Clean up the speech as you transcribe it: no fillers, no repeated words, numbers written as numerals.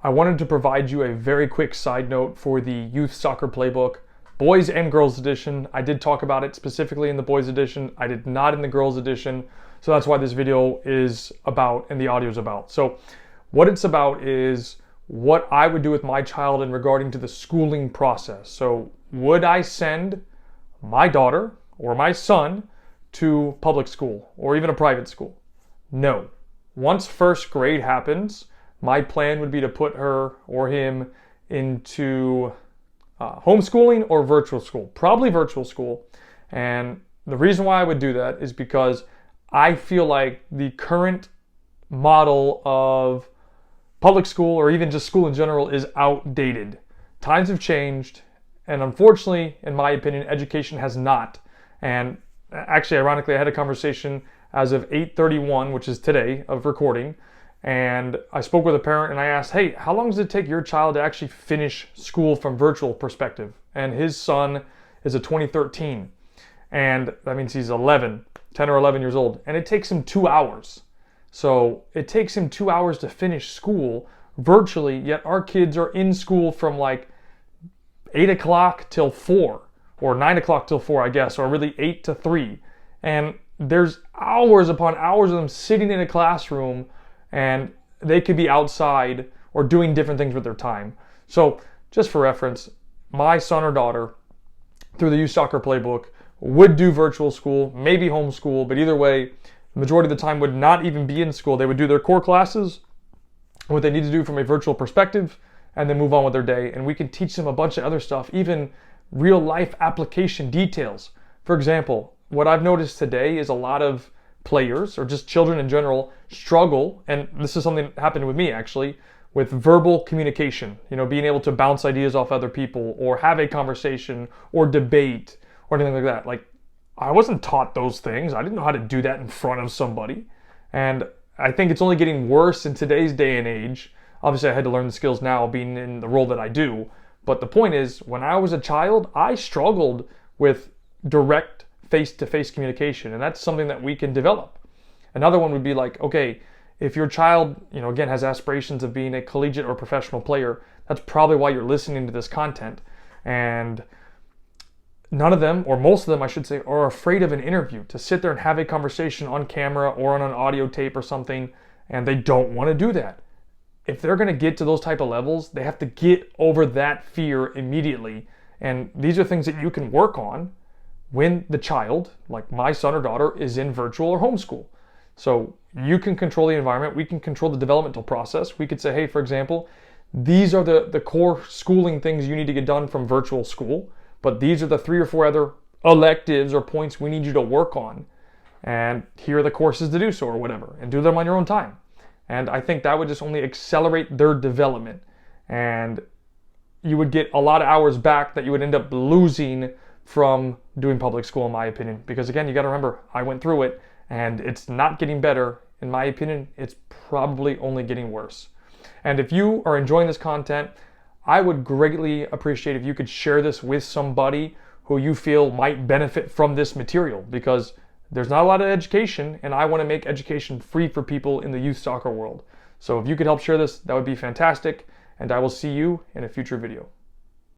I wanted to provide you a very quick side note for the Youth Soccer Playbook, Boys and Girls Edition. I did talk about it specifically in the Boys Edition. I did not in the Girls Edition. So that's why this video is about and the audio is about. So what it's about is what I would do with my child in regarding to the schooling process. So would I send my daughter or my son to public school or even a private school? No. Once first grade happens, my plan would be to put her or him into homeschooling or virtual school, probably virtual school. And the reason why I would do that is because I feel like the current model of public school or even just school in general is outdated. Times have changed, and unfortunately, in my opinion, education has not. And actually, ironically, I had a conversation as of 8:31, which is today of recording, and I spoke with a parent and I asked, hey, how long does it take your child to actually finish school from virtual perspective? And his son is a 2013, and that means he's 10 or 11 years old, and it takes him 2 hours. So it takes him 2 hours to finish school virtually, yet our kids are in school from like 8 o'clock till 4, or 9 o'clock till 4, I guess, or really 8 to 3. And there's hours upon hours of them sitting in a classroom, and they could be outside or doing different things with their time. So just for reference, my son or daughter, through the Youth Soccer Playbook, would do virtual school, maybe homeschool, but either way, the majority of the time would not even be in school. They would do their core classes, what they need to do from a virtual perspective, and then move on with their day. And we can teach them a bunch of other stuff, even real life application details. For example, what I've noticed today is a lot of players, or just children in general, struggle, and this is something that happened with me actually, with verbal communication. You know, being able to bounce ideas off other people, or have a conversation, or debate, or anything like that. Like, I wasn't taught those things. I didn't know how to do that in front of somebody. And I think it's only getting worse in today's day and age. Obviously, I had to learn the skills now being in the role that I do. But the point is, when I was a child, I struggled with direct face-to-face communication, and that's something that we can develop. Another one would be like, okay, if your child, again, has aspirations of being a collegiate or professional player, that's probably why you're listening to this content. And none of them, or most of them I should say, are afraid of an interview, to sit there and have a conversation on camera or on an audio tape or something, and they don't want to do that. If they're going to get to those type of levels, they have to get over that fear immediately. And these are things that you can work on when the child, like my son or daughter, is in virtual or homeschool. So you can control the environment, we can control the developmental process. We could say, hey, for example, these are the core schooling things you need to get done from virtual school, but these are the 3 or 4 other electives or points we need you to work on. And here are the courses to do so, or whatever, and do them on your own time. And I think that would just only accelerate their development. And you would get a lot of hours back that you would end up losing from doing public school, in my opinion. Because again, you got to remember, I went through it, and it's not getting better. In my opinion, it's probably only getting worse. And if you are enjoying this content, I would greatly appreciate if you could share this with somebody who you feel might benefit from this material, because there's not a lot of education, and I want to make education free for people in the youth soccer world. So if you could help share this, that would be fantastic, and I will see you in a future video.